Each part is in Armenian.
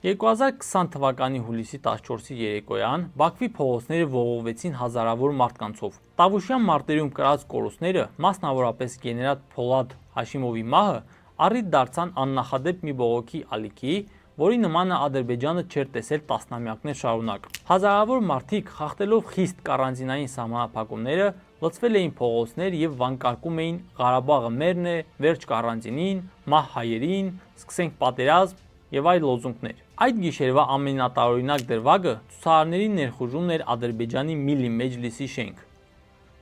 2020 թվականի հուլիսի 14-ի երեկոյան Բաքվի փողոցները ողողվեցին հազարավոր մարդկանցով։ Տավուշյան մարտերում կրած կորուստները, մասնավորապես գեներալ Փոլադ Հաշիմովի մահը, առիթ դարձան աննախադեպ մի բողոքի ալիքի, որի նմանը Ադրբեջանը չէր տեսել տասնամյակներ շարունակ։ Հազարավոր մարդիկ, խախտելով խիստ կարանտինային սահմանափակումները, լցվել էին փողոցներ եւ վանկարկում էին «Ղարաբաղը մերն է», «Վերջ կարանտինին», «Մահ հայերին», «Սկսենք պատերազմ» եւ այլ լոզունգներ։ Այդ գիշերվա ամենատարօրինակ դրվագը ցուցարարների ներխուժումն էր Ադրբեջանի Միլլի Մեջլիսի շենք։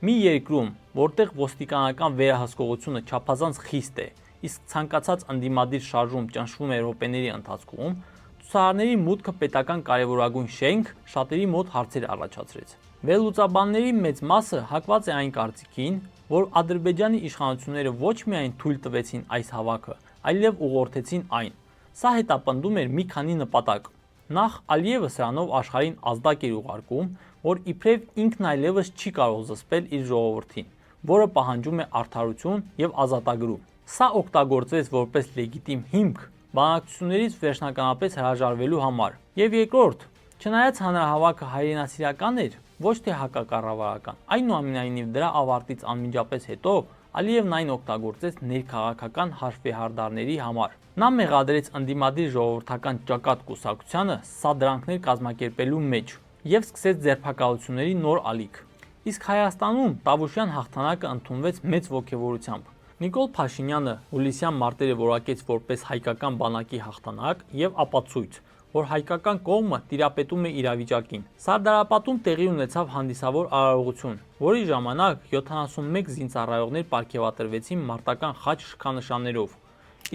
Մի երկրում, որտեղ ոստիկանական վերահսկողությունը չափազանց խիստ է, իսկ ցանկացած ընդդիմադիր շարժում ճնշվում է րոպեների ընթացքում, ցուցարարների մուտքը պետական կարևորագույն շենք շատերի մոտ հարցեր առաջացրեց։ Վերլուծաբանների մեծ մասը հակված է այն կարծիքին, որ Ադրբեջանի իշխանությունները ոչ միայն թույլ տվեցին այս հավաքը, այլև ուղղորդեցին այն։ Սա հետապնդում էր մի քանի նպատակ։ Նախ, Ալիևը սրանով աշխարհին ազդակ էր ուղարկում, որ իբրև ինքն այլևս չի կարող զսպել իր ժողովրդին, որը պահանջում է արդարություն եւ ազատագրում։ Սա օգտագործվեց որպես լեգիտիմ հիմք բանակցություններից վերջնականապես հրաժարվելու համար։ Եվ երկրորդ, չնայած հանրահավաքը հայրենասիրական էր, ոչ թե հակակառավարական, այնուամենայնիվ դրա ավարտից անմիջապես հետո Ալիևն այն օգտագործեց ներքաղաքական հաշվեհարդարների համար։ Նա մեղադրեց ընդդիմադիր ժողովրդական ճակատ կուսակցությանը սադրանքներ կազմակերպելու մեջ եւ սկսեց ձերբակալությունների նոր ալիք։ Իսկ Հայաստանում Տավուշյան հաղթանակը ընդունվեց մեծ ոգևորությամբ։ Նիկոլ Փաշինյանը հուլիսյան մարտերը որակեց որպես հայկական բանակի հաղթանակ եւ ապացույց, որ հայկական կողմը տիրապետում է իրավիճակին։ Սարդարապատում տեղի ունեցավ հանդիսավոր արարողություն, որի ժամանակ 71 զինծառայողներ պարգևատրվեցին մարտական խաչ շքանշաններով,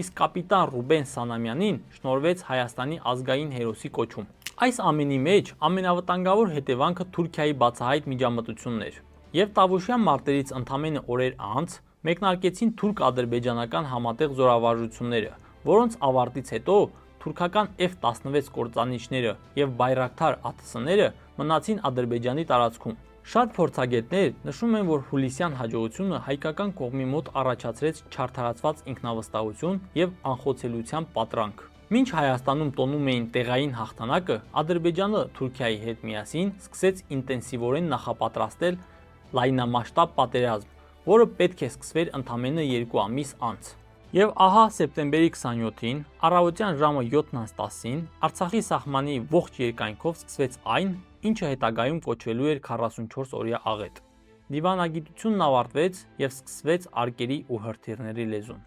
իսկ կապիտան Ռուբեն Սանամյանին շնորհվեց Հայաստանի ազգային հերոսի կոչում։ Այս ամենի մեջ ամենավտանգավոր հետևանքը Թուրքիայի բացահայտ միջամտությունն էր, եւ Տավուշյան մարտերից ընդամենը օրեր անց մեկնարկեցին թուրք-ադրբեջանական համատեղ զորավարժությունները, որոնց ավարտից հետո թուրքական F-16 կործանիչները եւ Բայրակթար ԱԹՍ-ները մնացին Ադրբեջանի տարածքում։ Շատ փորձագետներ նշում են, որ հուլիսյան հաջողությունը հայկական կողմի մոտ առաջացրեց չարդարացված ինքնավստահություն եւ անխոցելիության պատրանք։ Մինչ Հայաստանում տոնում էին տեղային հաղթանակը, Ադրբեջանը Թուրքիայի հետ միասին սկսեց ինտենսիվորեն նախապատրաստել լայնամասշտաբ պատերազմ, որը պետք է սկսվեր ընդամենը 2 ամիս անց։ Եվ ահա սեպտեմբերի 27-ին, առավոտյան ժամը 7:10-ին Արցախի սահմանի ողջ երկայնքով սկսվեց այն, ինչը հետագայում կոչվելու էր 44-օրյա աղետ։ Դիվանագիտությունն ավարտվեց եւ սկսվեց արկերի ու հրթիռների լեզուն։